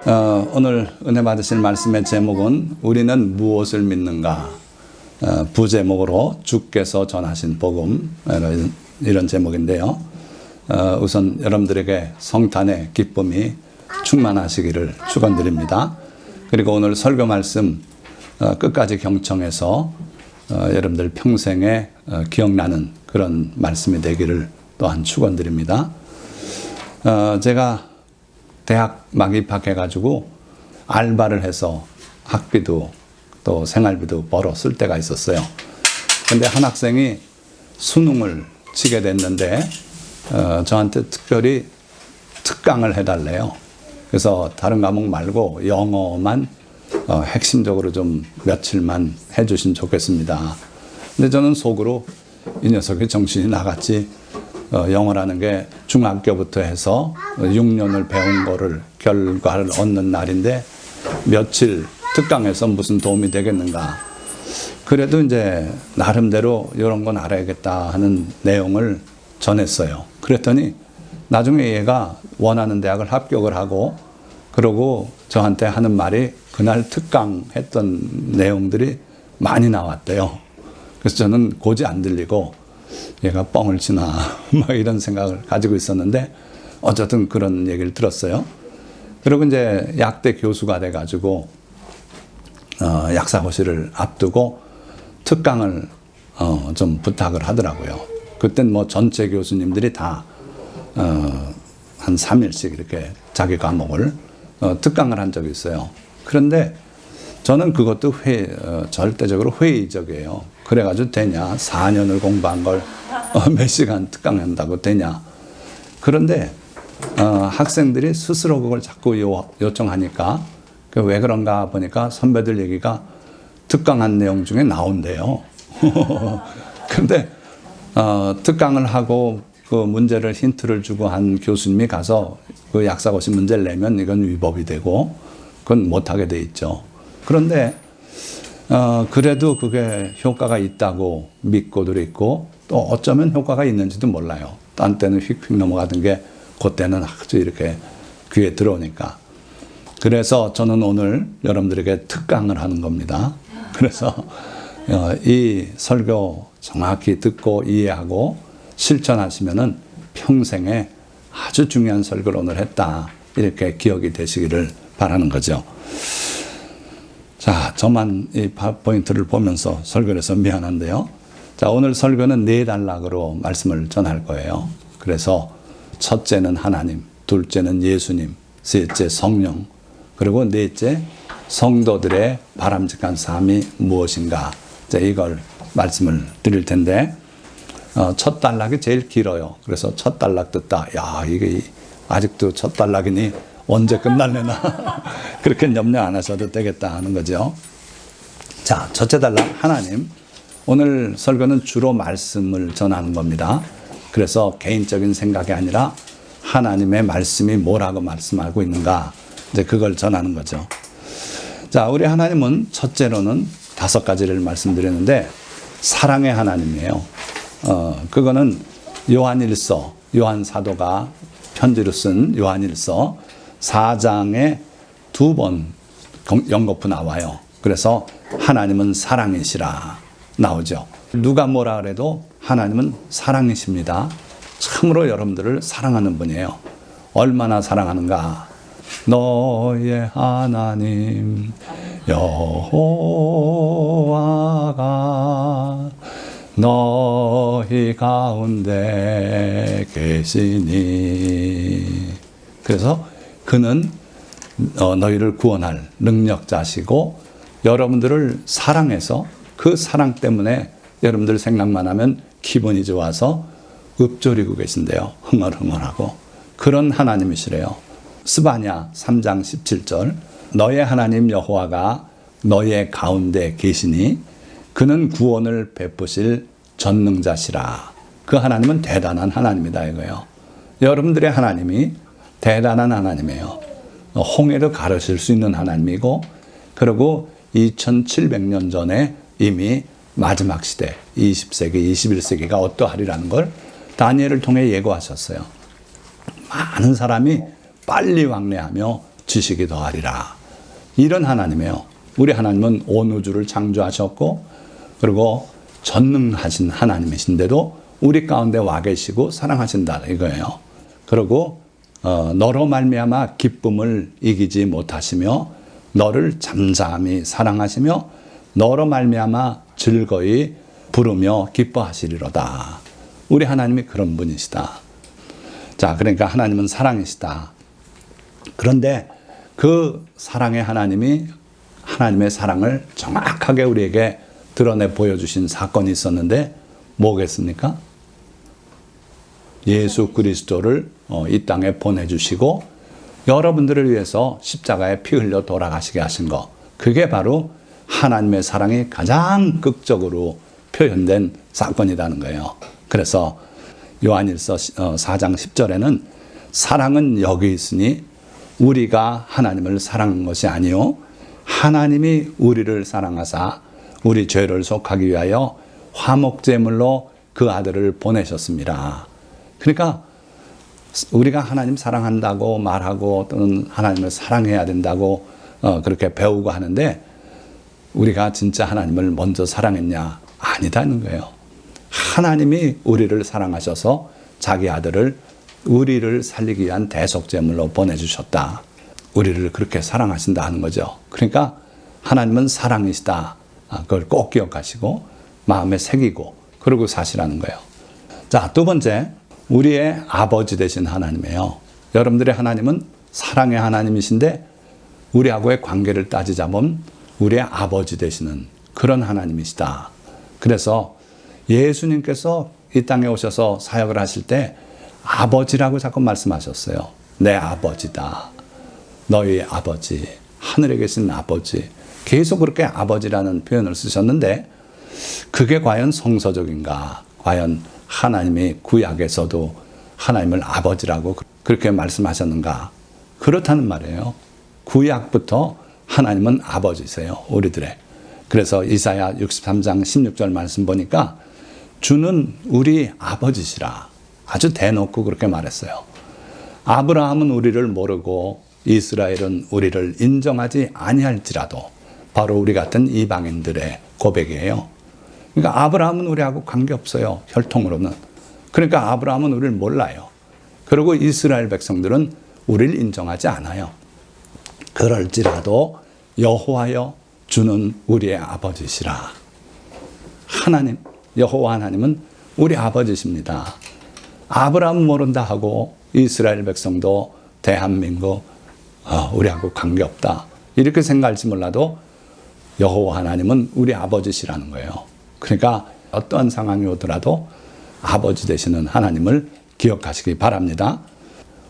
오늘 은혜 받으실 말씀의 제목은 우리는 무엇을 믿는가, 부제목으로 주께서 전하신 복음, 이런 제목인데요. 우선 여러분들에게 성탄의 기쁨이 충만하시기를 축원드립니다. 그리고 오늘 설교 말씀 끝까지 경청해서 여러분들 평생에 기억나는 그런 말씀이 되기를 또한 축원드립니다. 제가 대학 막 입학해가지고 알바를 해서 학비도 또 생활비도 벌어 쓸 때가 있었어요. 근데 한 학생이 수능을 치게 됐는데 저한테 특별히 특강을 해달래요. 그래서 다른 과목 말고 영어만 핵심적으로 좀 며칠만 해주시면 좋겠습니다. 근데 저는 속으로 이 녀석이 정신이 나갔지. 영어라는 게 중학교부터 해서 6년을 배운 거를 결과를 얻는 날인데 며칠 특강해서 무슨 도움이 되겠는가. 그래도 이제 나름대로 이런 건 알아야겠다 하는 내용을 전했어요. 그랬더니 나중에 얘가 원하는 대학을 합격을 하고 그러고 저한테 하는 말이 그날 특강했던 내용들이 많이 나왔대요. 그래서 저는 고지 안 들리고 얘가 뻥을 치나 막 이런 생각을 가지고 있었는데 어쨌든 그런 얘기를 들었어요. 그리고 이제 약대 교수가 돼가지고 약사고시를 앞두고 특강을 좀 부탁을 하더라고요. 그땐 뭐 전체 교수님들이 다 한 3일씩 이렇게 자기 과목을 특강을 한 적이 있어요. 그런데 저는 그것도 절대적으로 회의적이에요. 그래가지고 되냐? 4년을 공부한 걸 몇 시간 특강한다고 되냐? 그런데 학생들이 스스로 그걸 자꾸 요청하니까 왜 그런가 보니까 선배들 얘기가 특강한 내용 중에 나온대요. 그런데 특강을 하고 그 문제를 힌트를 주고 한 교수님이 가서 그 약사고시 문제를 내면 이건 위법이 되고 그건 못하게 돼 있죠. 그런데 그래도 그게 효과가 있다고 믿고들 있고 또 어쩌면 효과가 있는지도 몰라요. 딴 때는 휙휙 넘어가던 게 그때는 아주 이렇게 귀에 들어오니까. 그래서 저는 오늘 여러분들에게 특강을 하는 겁니다. 그래서 이 설교 정확히 듣고 이해하고 실천하시면은 평생에 아주 중요한 설교를 오늘 했다. 이렇게 기억이 되시기를 바라는 거죠. 자, 저만 이 파워포인트를 보면서 설교를 해서 미안한데요. 자, 오늘 설교는 4단락으로 말씀을 전할 거예요. 그래서 첫째는 하나님, 둘째는 예수님, 셋째 성령, 그리고 넷째 성도들의 바람직한 삶이 무엇인가. 이제 이걸 말씀을 드릴 텐데, 첫 단락이 제일 길어요. 그래서 첫 단락 듣다, 야, 이게 아직도 첫 단락이니 언제 끝날래나 그렇게 염려 안 하셔도 되겠다 하는 거죠. 자, 첫째 단락 하나님. 오늘 설교는 주로 말씀을 전하는 겁니다. 그래서 개인적인 생각이 아니라 하나님의 말씀이 뭐라고 말씀하고 있는가, 이제 그걸 전하는 거죠. 자, 우리 하나님은 첫째로는 5가지를 말씀드렸는데 사랑의 하나님이에요. 그거는 요한일서, 요한 사도가 편지로 쓴 요한일서 4장에 2번 연거푸 나와요. 그래서 하나님은 사랑이시라 나오죠. 누가 뭐라 그래도 하나님은 사랑이십니다. 참으로 여러분들을 사랑하는 분이에요. 얼마나 사랑하는가. 너의 하나님 여호와가 너희 가운데 계시니. 그래서 그는 너희를 구원할 능력자시고 여러분들을 사랑해서 그 사랑 때문에 여러분들 생각만 하면 기분이 좋아서 읊조리고 계신데요. 흥얼흥얼하고. 그런 하나님이시래요. 스바냐 3장 17절 너의 하나님 여호와가 너의 가운데 계시니 그는 구원을 베푸실 전능자시라. 그 하나님은 대단한 하나님이다 이거예요. 여러분들의 하나님이 대단한 하나님이에요. 홍해를 가르실 수 있는 하나님이고 그리고 2700년 전에 이미 마지막 시대 20세기, 21세기가 어떠하리라는 걸 다니엘을 통해 예고하셨어요. 많은 사람이 빨리 왕래하며 지식이 더하리라. 이런 하나님이에요. 우리 하나님은 온 우주를 창조하셨고 그리고 전능하신 하나님이신데도 우리 가운데 와 계시고 사랑하신다 이거예요. 그리고 너로 말미암아 기쁨을 이기지 못하시며 너를 잠잠히 사랑하시며 너로 말미암아 즐거이 부르며 기뻐하시리로다. 우리 하나님이 그런 분이시다. 자, 그러니까 하나님은 사랑이시다. 그런데 그 사랑의 하나님이 하나님의 사랑을 정확하게 우리에게 드러내 보여주신 사건이 있었는데 뭐겠습니까? 예수 그리스도를 이 땅에 보내주시고 여러분들을 위해서 십자가에 피 흘려 돌아가시게 하신 것. 그게 바로 하나님의 사랑이 가장 극적으로 표현된 사건이라는 거예요. 그래서 요한일서 4장 10절에는 사랑은 여기 있으니 우리가 하나님을 사랑한 것이 아니요 하나님이 우리를 사랑하사 우리 죄를 속하기 위하여 화목제물로 그 아들을 보내셨습니다. 그러니까 우리가 하나님 사랑한다고 말하고 또는 하나님을 사랑해야 된다고 그렇게 배우고 하는데 우리가 진짜 하나님을 먼저 사랑했냐? 아니다는 거예요. 하나님이 우리를 사랑하셔서 자기 아들을 우리를 살리기 위한 대속제물로 보내주셨다. 우리를 그렇게 사랑하신다 하는 거죠. 그러니까 하나님은 사랑이시다. 그걸 꼭 기억하시고 마음에 새기고 그러고 사시라는 거예요. 자, 두 번째, 우리의 아버지 되신 하나님이에요. 여러분들의 하나님은 사랑의 하나님이신데 우리하고의 관계를 따지자면 우리의 아버지 되시는 그런 하나님이시다. 그래서 예수님께서 이 땅에 오셔서 사역을 하실 때 아버지라고 자꾸 말씀하셨어요. 내 아버지다. 너희 아버지, 하늘에 계신 아버지. 계속 그렇게 아버지라는 표현을 쓰셨는데 그게 과연 성서적인가? 과연 하나님이 구약에서도 하나님을 아버지라고 그렇게 말씀하셨는가? 그렇다는 말이에요. 구약부터 하나님은 아버지세요. 우리들의. 그래서 이사야 63장 16절 말씀 보니까 주는 우리 아버지시라. 아주 대놓고 그렇게 말했어요. 아브라함은 우리를 모르고 이스라엘은 우리를 인정하지 아니할지라도 바로 우리 같은 이방인들의 고백이에요. 그러니까 아브라함은 우리하고 관계없어요. 혈통으로는. 그러니까 아브라함은 우리를 몰라요. 그리고 이스라엘 백성들은 우리를 인정하지 않아요. 그럴지라도 여호와여 주는 우리의 아버지시라. 하나님, 여호와 하나님은 우리 아버지십니다. 아브라함 모른다 하고 이스라엘 백성도 대한민국 우리하고 관계없다. 이렇게 생각할지 몰라도 여호와 하나님은 우리 아버지시라는 거예요. 그러니까 어떠한 상황이 오더라도 아버지 되시는 하나님을 기억하시기 바랍니다.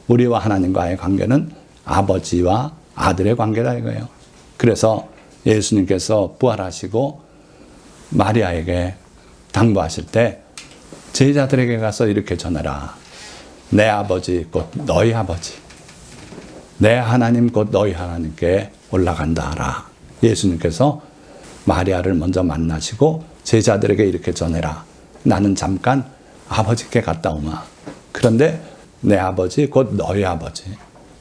우리와 하나님과의 관계는 아버지와 아들의 관계다 이거예요. 그래서 예수님께서 부활하시고 마리아에게 당부하실 때 제자들에게 가서 이렇게 전해라. 내 아버지 곧 너희 아버지, 내 하나님 곧 너희 하나님께 올라간다 하라. 예수님께서 마리아를 먼저 만나시고 제자들에게 이렇게 전해라. 나는 잠깐 아버지께 갔다 오마. 그런데 내 아버지 곧 너희 아버지,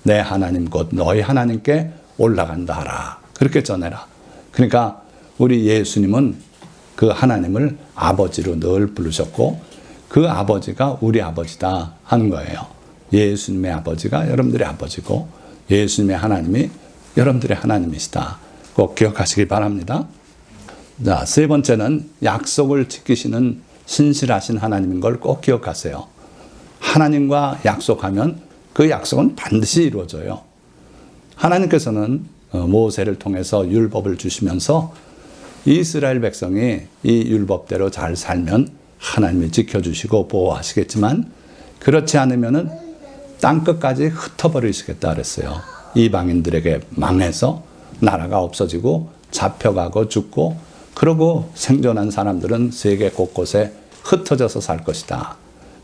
내 하나님 곧 너희 하나님께 올라간다 하라. 그렇게 전해라. 그러니까 우리 예수님은 그 하나님을 아버지로 늘 부르셨고 그 아버지가 우리 아버지다 하는 거예요. 예수님의 아버지가 여러분들의 아버지고 예수님의 하나님이 여러분들의 하나님이시다. 꼭 기억하시기 바랍니다. 자, 세 번째는 약속을 지키시는 신실하신 하나님인 걸 꼭 기억하세요. 하나님과 약속하면 그 약속은 반드시 이루어져요. 하나님께서는 모세를 통해서 율법을 주시면서 이스라엘 백성이 이 율법대로 잘 살면 하나님이 지켜주시고 보호하시겠지만 그렇지 않으면은 땅끝까지 흩어버리시겠다 그랬어요. 이방인들에게 망해서 나라가 없어지고 잡혀가고 죽고 그러고 생존한 사람들은 세계 곳곳에 흩어져서 살 것이다.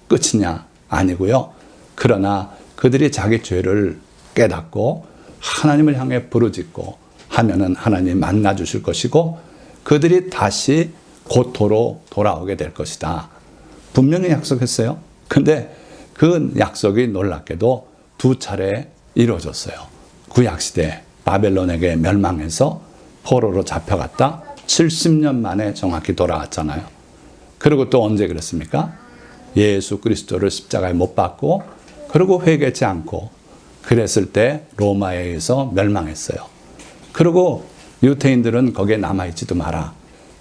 끝이냐? 아니고요. 그러나 그들이 자기 죄를 깨닫고 하나님을 향해 부르짖고 하면은 하나님이 만나 주실 것이고 그들이 다시 고토로 돌아오게 될 것이다. 분명히 약속했어요. 근데 그 약속이 놀랍게도 2차례 이루어졌어요. 구약시대 바벨론에게 멸망해서 포로로 잡혀갔다 70년 만에 정확히 돌아왔잖아요. 그리고 또 언제 그랬습니까? 예수 그리스도를 십자가에 못 박고 그리고 회개치 않고 그랬을 때 로마에 의해서 멸망했어요. 그리고 유대인들은 거기에 남아있지도 마라.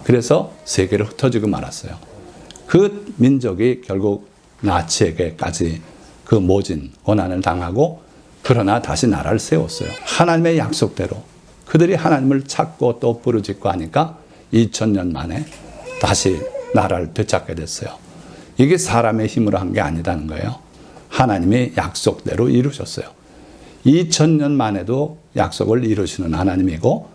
그래서 세계로 흩어지고 말았어요. 그 민족이 결국 나치에게까지 그 모진 고난을 당하고 그러나 다시 나라를 세웠어요. 하나님의 약속대로 그들이 하나님을 찾고 또 부르짖고 하니까 2000년 만에 다시 나라를 되찾게 됐어요. 이게 사람의 힘으로 한 게 아니라는 거예요. 하나님이 약속대로 이루셨어요. 2000년 만에도 약속을 이루시는 하나님이고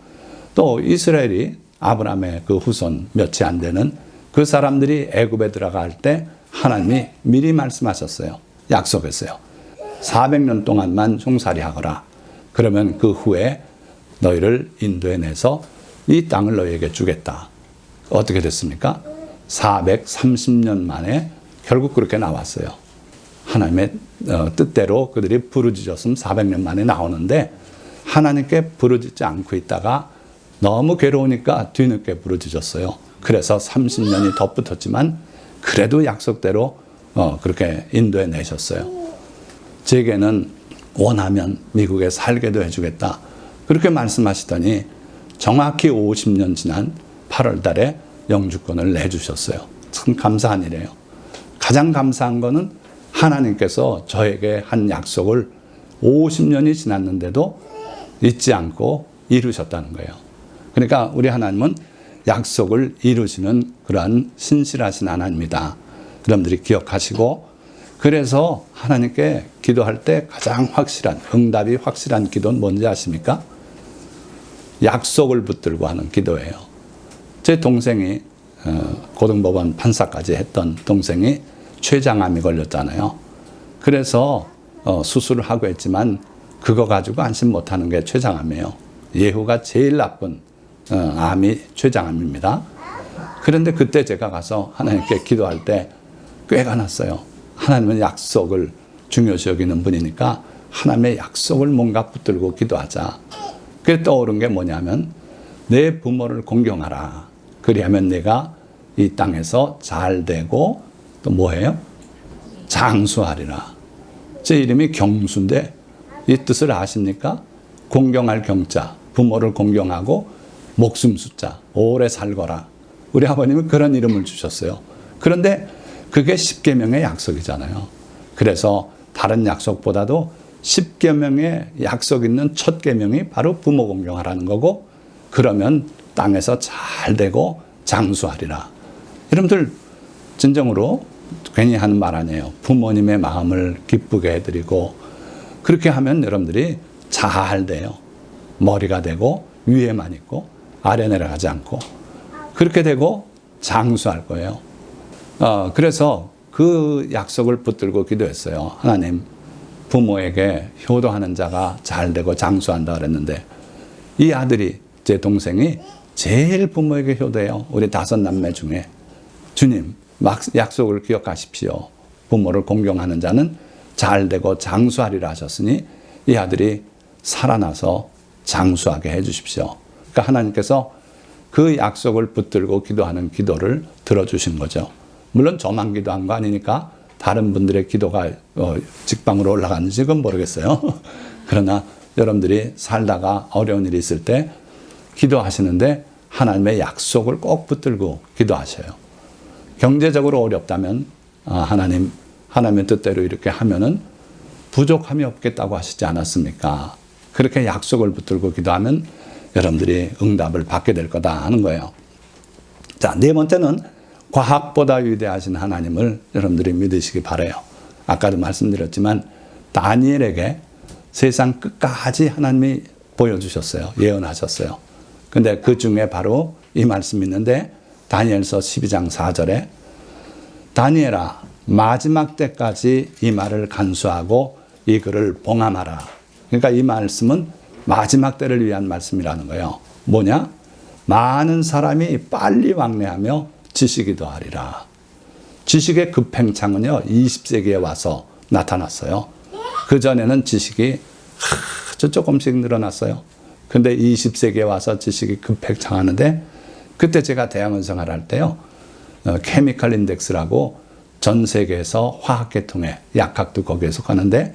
또 이스라엘이 아브라함의 그 후손 몇이 안 되는 그 사람들이 애굽에 들어갈 때 하나님이 미리 말씀하셨어요. 약속했어요. 400년 동안만 종살이 하거라. 그러면 그 후에 너희를 인도해내서 이 땅을 너희에게 주겠다. 어떻게 됐습니까? 430년 만에 결국 그렇게 나왔어요. 하나님의 뜻대로 그들이 부르짖었으면 400년 만에 나오는데 하나님께 부르짖지 않고 있다가 너무 괴로우니까 뒤늦게 부르짖었어요. 그래서 30년이 덧붙었지만 그래도 약속대로 그렇게 인도해 내셨어요. 제게는 원하면 미국에 살게도 해주겠다. 그렇게 말씀하시더니 정확히 50년 지난 8월 달에 영주권을 내주셨어요. 참 감사한 일이에요. 가장 감사한 거는 하나님께서 저에게 한 약속을 50년이 지났는데도 잊지 않고 이루셨다는 거예요. 그러니까 우리 하나님은 약속을 이루시는 그러한 신실하신 하나님이다. 여러분들이 기억하시고 그래서 하나님께 기도할 때 가장 확실한 응답이 확실한 기도는 뭔지 아십니까? 약속을 붙들고 하는 기도예요. 제 동생이 고등법원 판사까지 했던 동생이 췌장암이 걸렸잖아요. 그래서 수술을 하고 했지만 그거 가지고 안심 못하는 게 췌장암이에요. 예후가 제일 나쁜 암이 췌장암입니다. 그런데 그때 제가 가서 하나님께 기도할 때 꾀가 났어요. 하나님은 약속을 중요시 여기는 분이니까 하나님의 약속을 뭔가 붙들고 기도하자. 그게 떠오른 게 뭐냐면 내 부모를 공경하라. 그리하면 내가 이 땅에서 잘 되고 또 뭐예요? 장수하리라. 제 이름이 경수인데 이 뜻을 아십니까? 공경할 경자, 부모를 공경하고 목숨 숫자, 오래 살거라. 우리 아버님은 그런 이름을 주셨어요. 그런데 그게 10계명의 약속이잖아요. 그래서 다른 약속보다도 10계명의 약속 있는 첫 계명이 바로 부모 공경하라는 거고 그러면 땅에서 잘 되고 장수하리라. 여러분들 진정으로 괜히 하는 말 아니에요. 부모님의 마음을 기쁘게 해드리고 그렇게 하면 여러분들이 잘 돼요. 머리가 되고 위에만 있고 아래 내려가지 않고 그렇게 되고 장수할 거예요. 그래서 그 약속을 붙들고 기도했어요. 하나님, 부모에게 효도하는 자가 잘 되고 장수한다 그랬는데 이 아들이 제 동생이 제일 부모에게 효도해요. 우리 5남매 중에. 주님, 약속을 기억하십시오. 부모를 공경하는 자는 잘 되고 장수하리라 하셨으니 이 아들이 살아나서 장수하게 해주십시오. 그러니까 하나님께서 그 약속을 붙들고 기도하는 기도를 들어주신 거죠. 물론 저만 기도한 거 아니니까 다른 분들의 기도가 직방으로 올라갔는지 그건 모르겠어요. 그러나 여러분들이 살다가 어려운 일이 있을 때 기도하시는데 하나님의 약속을 꼭 붙들고 기도하셔요. 경제적으로 어렵다면 하나님의 뜻대로 이렇게 하면은 부족함이 없겠다고 하시지 않았습니까? 그렇게 약속을 붙들고 기도하면 여러분들이 응답을 받게 될 거다 하는 거예요. 자, 네 번째는 과학보다 위대하신 하나님을 여러분들이 믿으시기 바라요. 아까도 말씀드렸지만 다니엘에게 세상 끝까지 하나님이 보여주셨어요. 예언하셨어요. 근데 그 중에 바로 이 말씀이 있는데 다니엘서 12장 4절에 다니엘아 마지막 때까지 이 말을 간수하고 이 글을 봉함하라. 그러니까 이 말씀은 마지막 때를 위한 말씀이라는 거예요. 뭐냐? 많은 사람이 빨리 왕래하며 지식이 더하리라. 지식의 급행창은요 20세기에 와서 나타났어요. 그전에는 지식이 아주 조금씩 늘어났어요. 근데 20세기에 와서 지식이 급팽창하는데, 그때 제가 대학원 생활할 때요, 케미컬 인덱스라고 전 세계에서 화학계통의, 약학도 거기에 속하는데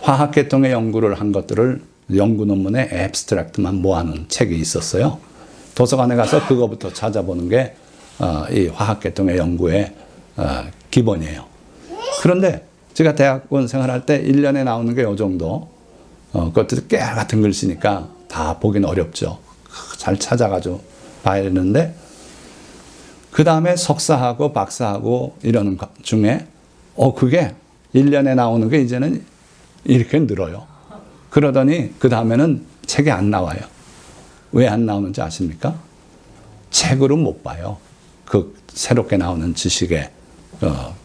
화학계통의 연구를 한 것들을 연구 논문의 앱스트랙트만 모아놓은 책이 있었어요. 도서관에 가서 그거부터 찾아보는 게 이 화학계통의 연구의 기본이에요. 그런데 제가 대학원 생활할 때 1년에 나오는 게 요 정도, 그것도 깨알 같은 글씨니까 다 보기는 어렵죠. 잘 찾아가지고 봐야 되는데, 그 다음에 석사하고 박사하고 이러는 것 중에 그게 1년에 나오는 게 이제는 이렇게 늘어요. 그러더니 그 다음에는 책이 안 나와요. 왜 안 나오는지 아십니까? 책으로 못 봐요. 그 새롭게 나오는 지식의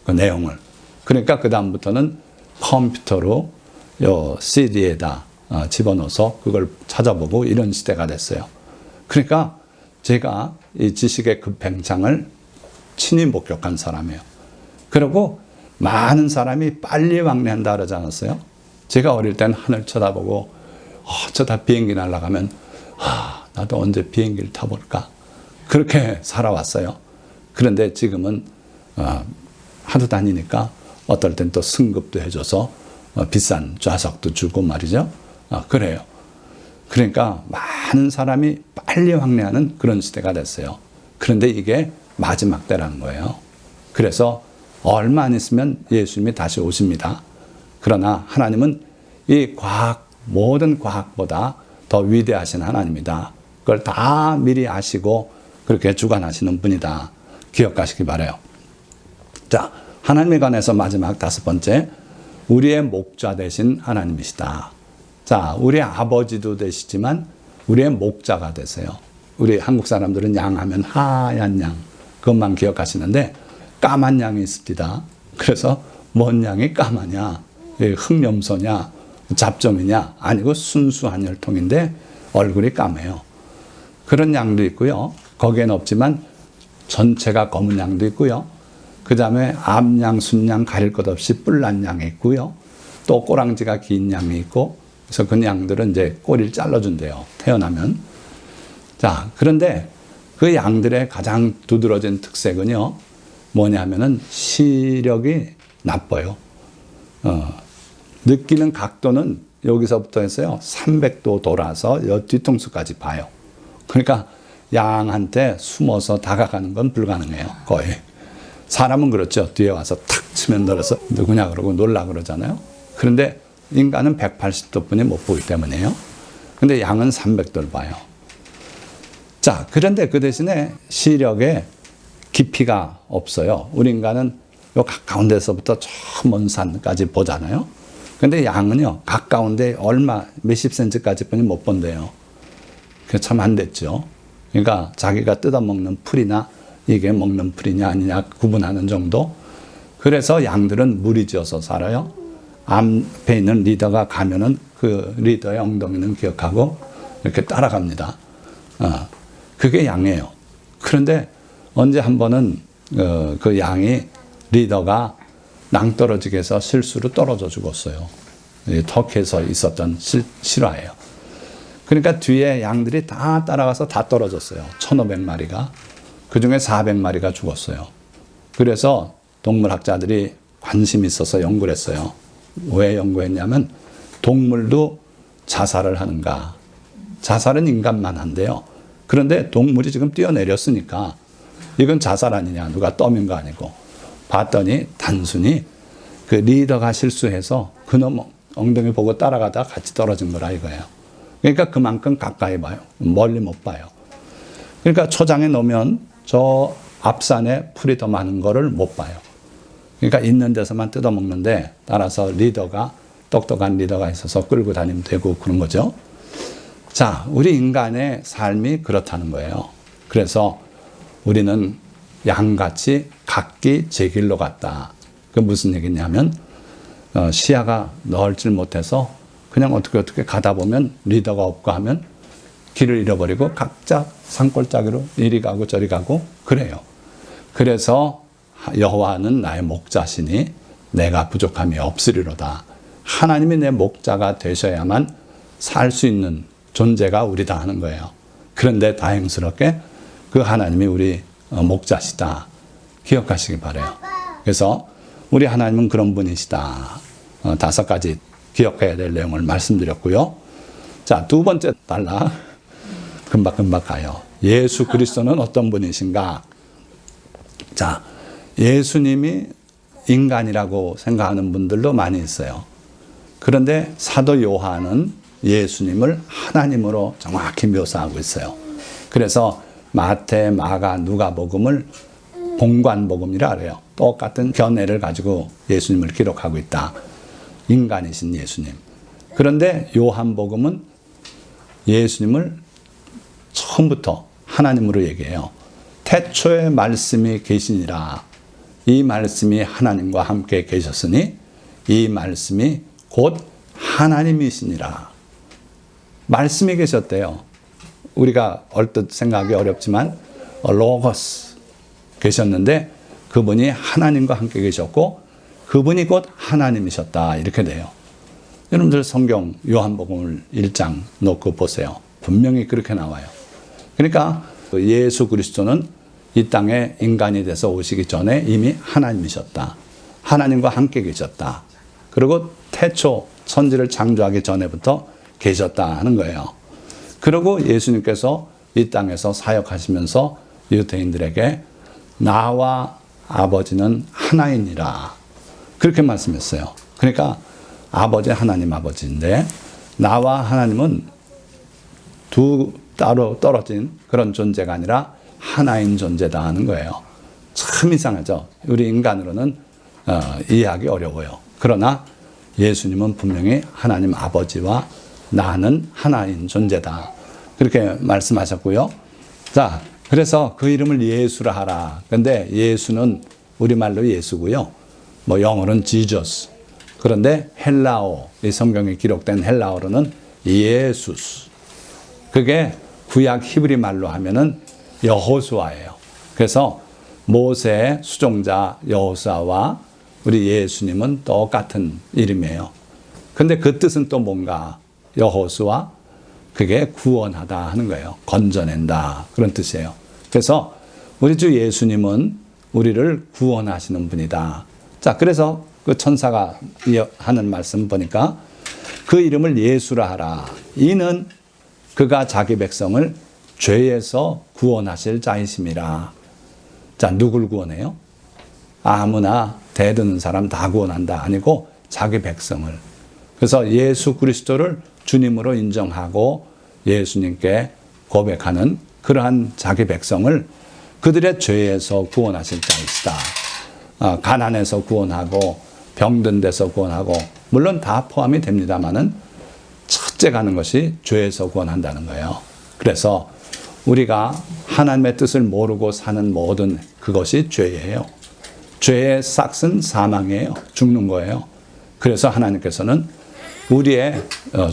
그 내용을. 그러니까 그 다음부터는 컴퓨터로 요 CD에다 집어넣어서 그걸 찾아보고 이런 시대가 됐어요. 그러니까 제가 이 지식의 급팽창을 친히 목격한 사람이에요. 그리고 많은 사람이 빨리 왕래한다 그러지 않았어요? 제가 어릴 땐 하늘 쳐다보고 저다 비행기 날아가면 나도 언제 비행기를 타볼까? 그렇게 살아왔어요. 그런데 지금은 하도 다니니까 어떨 땐 또 승급도 해줘서 비싼 좌석도 주고 말이죠. 그래요. 그러니까 많은 사람이 빨리 왕래하는 그런 시대가 됐어요. 그런데 이게 마지막 때라는 거예요. 그래서 얼마 안 있으면 예수님이 다시 오십니다. 그러나 하나님은 이 모든 과학보다 더 위대하신 하나님이다. 그걸 다 미리 아시고 그렇게 주관하시는 분이다. 기억하시기 바라요. 자, 하나님에 관해서 마지막 5번째, 우리의 목자 되신 하나님이시다. 자, 우리의 아버지도 되시지만 우리의 목자가 되세요. 우리 한국 사람들은 양 하면 하얀 양, 그것만 기억하시는데 까만 양이 있습니다. 그래서 뭔 양이 까마냐? 흑염소냐? 잡종이냐? 아니고 순수한 혈통인데 얼굴이 까매요. 그런 양도 있고요. 거기엔 없지만 전체가 검은 양도 있고요. 그 다음에 암양, 순양 가릴 것 없이 뿔난 양이 있고요. 또 꼬랑지가 긴 양이 있고, 그래서 그 양들은 이제 꼬리를 잘라준대요. 태어나면. 자, 그런데 그 양들의 가장 두드러진 특색은요, 뭐냐면은 시력이 나빠요. 느끼는 각도는 여기서부터 해서요, 300도 돌아서 뒤통수까지 봐요. 그러니까 양한테 숨어서 다가가는 건 불가능해요. 거의. 사람은 그렇죠. 뒤에 와서 탁 치면 들어서 누구냐 그러고 놀라 그러잖아요. 그런데 인간은 180도 뿐이 못 보기 때문에요. 근데 양은 300도를 봐요. 자, 그런데 그 대신에 시력에 깊이가 없어요. 우리 인간은 요 가까운 데서부터 저 먼 산까지 보잖아요. 근데 양은요, 가까운데 몇십 센치까지 뿐이 못 본대요. 그게 참 안 됐죠. 그러니까 자기가 뜯어먹는 풀이나 이게 먹는 풀이냐 아니냐 구분하는 정도. 그래서 양들은 무리지어서 살아요. 앞에 있는 리더가 가면은 그 리더의 엉덩이는 기억하고 이렇게 따라갑니다. 그게 양이에요. 그런데 언제 한 번은 그 양이 리더가 낭떠러지게 해서 실수로 떨어져 죽었어요. 터키에서 있었던 실화예요. 그러니까 뒤에 양들이 다 따라가서 다 떨어졌어요. 1,500마리가. 그 중에 400마리가 죽었어요. 그래서 동물학자들이 관심이 있어서 연구를 했어요. 왜 연구했냐면 동물도 자살을 하는가. 자살은 인간만 한대요. 그런데 동물이 지금 뛰어내렸으니까 이건 자살 아니냐. 누가 떠민 거 아니고. 봤더니 단순히 그 리더가 실수해서 그놈 엉덩이 보고 따라가다가 같이 떨어진 거라 이거예요. 그러니까 그만큼 가까이 봐요. 멀리 못 봐요. 그러니까 초장에 놓으면 저 앞산에 풀이 더 많은 거를 못 봐요. 그러니까 있는 데서만 뜯어먹는데 따라서 똑똑한 리더가 있어서 끌고 다니면 되고 그런 거죠. 자, 우리 인간의 삶이 그렇다는 거예요. 그래서 우리는 양같이 각기 제 길로 갔다. 그 무슨 얘기냐면 시야가 넓질 못해서 그냥 어떻게 가다 보면 리더가 없고 하면 길을 잃어버리고 각자 산골짜기로 이리 가고 저리 가고 그래요. 그래서 여호와는 나의 목자시니 내가 부족함이 없으리로다. 하나님이 내 목자가 되셔야만 살 수 있는 존재가 우리다 하는 거예요. 그런데 다행스럽게 그 하나님이 우리 목자시다. 기억하시기 바라요. 그래서 우리 하나님은 그런 분이시다. 5가지 기억해야 될 내용을 말씀드렸고요. 자, 두 번째 단락. 금방 가요. 예수 그리스도는 어떤 분이신가? 자, 예수님이 인간이라고 생각하는 분들도 많이 있어요. 그런데 사도 요한은 예수님을 하나님으로 정확히 묘사하고 있어요. 그래서 마태, 마가, 누가복음을 공관복음이라 그래요. 똑같은 견해를 가지고 예수님을 기록하고 있다. 인간이신 예수님. 그런데 요한복음은 예수님을 처음부터 하나님으로 얘기해요. 태초에 말씀이 계시니라. 이 말씀이 하나님과 함께 계셨으니 이 말씀이 곧 하나님이시니라. 말씀이 계셨대요. 우리가 얼뜻 생각하기 어렵지만 로고스 계셨는데 그분이 하나님과 함께 계셨고 그분이 곧 하나님이셨다. 이렇게 돼요. 여러분들 성경 요한복음을 1장 놓고 보세요. 분명히 그렇게 나와요. 그러니까 예수 그리스도는 이 땅에 인간이 돼서 오시기 전에 이미 하나님이셨다. 하나님과 함께 계셨다. 그리고 태초 천지를 창조하기 전에부터 계셨다 하는 거예요. 그리고 예수님께서 이 땅에서 사역하시면서 유대인들에게 나와 아버지는 하나이니라. 그렇게 말씀했어요. 그러니까 아버지 하나님 아버지인데 나와 하나님은 두 따로 떨어진 그런 존재가 아니라 하나인 존재다 하는 거예요. 참 이상하죠. 우리 인간으로는 이해하기 어려워요. 그러나 예수님은 분명히 하나님 아버지와 나는 하나인 존재다. 그렇게 말씀하셨고요. 자, 그래서 그 이름을 예수라 하라. 근데 예수는 우리말로 예수고요. 뭐 영어로는 지저스. 그런데 헬라어, 이 성경에 기록된 헬라어로는 예수스. 그게 구약 히브리 말로 하면은 여호수아예요. 그래서 모세의 수종자 여호수아와 우리 예수님은 똑같은 이름이에요. 근데 그 뜻은 또 뭔가? 여호수아, 그게 구원하다 하는 거예요. 건져낸다. 그런 뜻이에요. 그래서 우리 주 예수님은 우리를 구원하시는 분이다. 자, 그래서 그 천사가 하는 말씀 보니까 그 이름을 예수라 하라. 이는 그가 자기 백성을 죄에서 구원하실 자이심이라. 자, 누굴 구원해요? 아무나 대드는 사람 다 구원한다. 아니고 자기 백성을. 그래서 예수 그리스도를 주님으로 인정하고 예수님께 고백하는 그러한 자기 백성을 그들의 죄에서 구원하실 자이시다. 가난에서 구원하고 병든 데서 구원하고 물론 다 포함이 됩니다마는 첫째 가는 것이 죄에서 구원한다는 거예요. 그래서 우리가 하나님의 뜻을 모르고 사는 모든 그것이 죄예요. 죄의 싹은 사망이에요. 죽는 거예요. 그래서 하나님께서는 우리의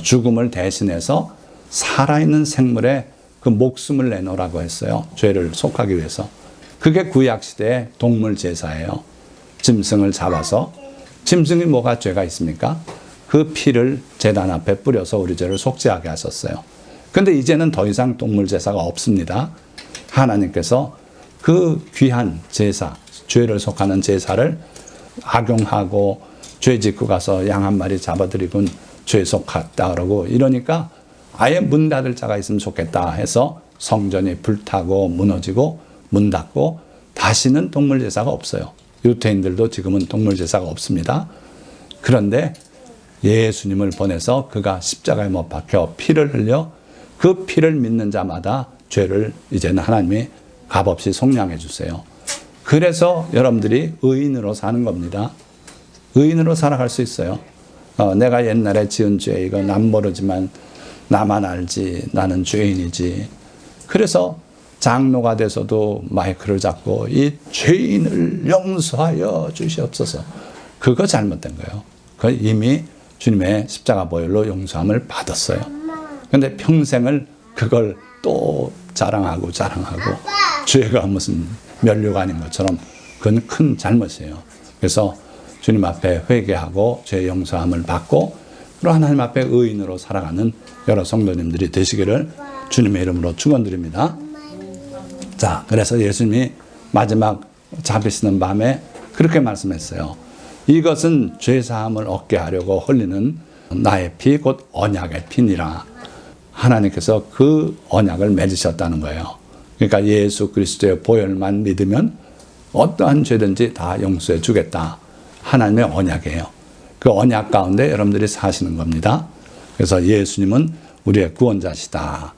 죽음을 대신해서 살아있는 생물의 그 목숨을 내놓으라고 했어요. 죄를 속하기 위해서. 그게 구약시대의 동물 제사예요. 짐승을 잡아서. 짐승이 뭐가 죄가 있습니까? 그 피를 제단 앞에 뿌려서 우리 죄를 속죄하게 하셨어요. 근데 이제는 더 이상 동물 제사가 없습니다. 하나님께서 그 귀한 제사, 죄를 속하는 제사를 악용하고 죄 짓고 가서 양 한 마리 잡아들이군 죄 속았다 그러고 이러니까 아예 문 닫을 자가 있으면 좋겠다 해서 성전이 불타고 무너지고 문 닫고 다시는 동물 제사가 없어요. 유대인들도 지금은 동물 제사가 없습니다. 그런데 예수님을 보내서 그가 십자가에 못 박혀 피를 흘려 그 피를 믿는 자마다 죄를 이제는 하나님이 값없이 속량해 주세요. 그래서 여러분들이 의인으로 사는 겁니다. 의인으로 살아갈 수 있어요. 내가 옛날에 지은 죄 이거 남 모르지만 나만 알지 나는 죄인이지. 그래서 장로가 돼서도 마이크를 잡고 이 죄인을 용서하여 주시옵소서. 그거 잘못된 거예요. 그 이미 주님의 십자가 보혈로 용서함을 받았어요. 그런데 평생을 그걸 또 자랑하고 죄가 무슨 면류관인 것처럼 그건 큰 잘못이에요. 그래서 주님 앞에 회개하고 죄 용서함을 받고 하나님 앞에 의인으로 살아가는 여러 성도님들이 되시기를 주님의 이름으로 축원드립니다. 자, 그래서 예수님이 마지막 잡히시는 밤에 그렇게 말씀했어요. 이것은 죄사함을 얻게 하려고 흘리는 나의 피 곧 언약의 피니라. 하나님께서 그 언약을 맺으셨다는 거예요. 그러니까 예수 그리스도의 보혈만 믿으면 어떠한 죄든지 다 용서해 주겠다. 하나님의 언약이에요. 그 언약 가운데 여러분들이 사시는 겁니다. 그래서 예수님은 우리의 구원자시다.